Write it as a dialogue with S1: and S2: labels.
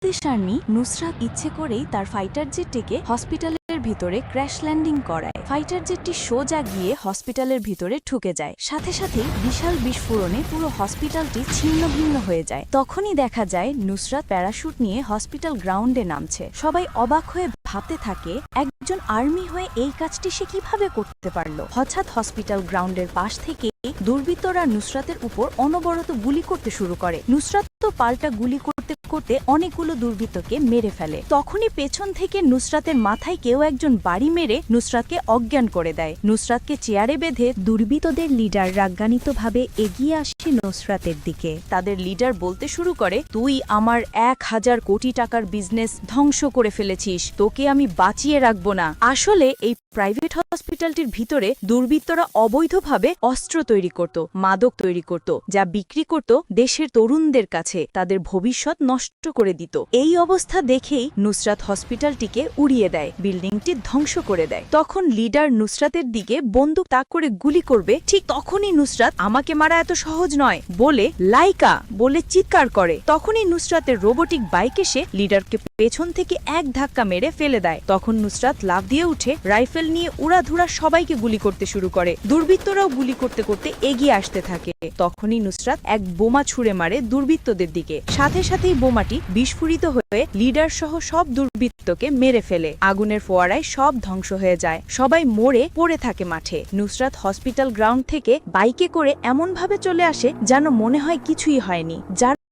S1: Bangladesh army Nusrat ইচ্ছে করেই তার ফাইটার জেটটিকে হসপিটালের ভিতরে ক্র্যাশ ল্যান্ডিং করায়। ফাইটার জেটটি সোজা গিয়ে হসপিটালের ভিতরে ঢুকে যায়। সাথে সাথেই বিশাল বিস্ফোরণে পুরো হসপিটালটি ছিন্ন ভিন্ন হয়ে যায়। তখনই দেখা যায় নুসরাত প্যারাশুট নিয়ে হসপিটাল গ্রাউন্ডে নামছে। সবাই অবাক হয়ে ভাবতে থাকে একজন আর্মি হয়ে এই কাজটি সে কিভাবে করতে পারল। হঠাৎ হসপিটাল গ্রাউন্ডের পাশ থেকে দুর্বৃত্তরা নুসরাতের উপর অনবরত গুলি করতে শুরু করে। নুসরাত তো পাল্টা গুলি করতে করতে অনেকগুলো দুর্বৃত্তকে মেরে ফেলে। তখনই পেছন থেকে নুসরাতের মাথায় কেউ একজন বাড়ি মেরে নুসরাতকে অজ্ঞান করে দেয়। নুসরাতকে চেয়ারে বেঁধে দুর্বৃত্তদের লিডার রাগান্বিতভাবে এগিয়ে আসে নুসরাতের দিকে। তাদের লিডার বলতে শুরু করে, তুই আমার 1000 কোটি টাকার বিজনেস ধ্বংস করে ফেলেছিস, তোকে আমি বাঁচিয়ে রাখবো না। আসলে এই প্রাইভেট হসপিটালটির ভিতরে দুর্বৃত্তরা অবৈধভাবে অস্ত্র তৈরি করত, মাদক তৈরি করত, যা বিক্রি করত দেশের তরুণদের কাছে, তাদের ভবিষ্যৎ নষ্ট করে দিত। এই অবস্থা দেখেই নুসরাত হসপিটালটিকে উড়িয়ে দেয়, বিল্ডিংটি ধ্বংস করে দেয়। তখন লিডার নুসরাতের দিকে বন্দুক তাক করে গুলি করবে, ঠিক তখনই নুসরাত আমাকে মারা এত সহজ নয় বলে লাইকা বলে চিৎকার করে। তখনই নুসরাতের রোবোটিক বাইক এসে লিডারকে পেছন থেকে এক ধাক্কা মেরে ফেলে দেয়। তখন নুসরাত লাফ দিয়ে উঠে রাইফেল নিয়ে উড়াধুরা সবাইকে গুলি করতে শুরু করে। দুর্বৃত্তরাও গুলি করতে করতে এগিয়ে আসতে থাকে। তখনই নুসরাত এক বোমা ছুড়ে মারে দুর্বৃত্তদের দিকে। সাথে সাথেই বোমাটি বিস্ফোরিত হয়ে লিডার সহ সব দুর্বৃত্তকে মেরে ফেলে। আগুনের ফোয়ারায় সব ধ্বংস হয়ে যায়। সবাই মরে পড়ে থাকে মাঠে। নুসরাত হসপিটাল গ্রাউন্ড থেকে বাইকে করে এমনভাবে চলে আসে যেন মনে হয় কিছুই হয়নি। যার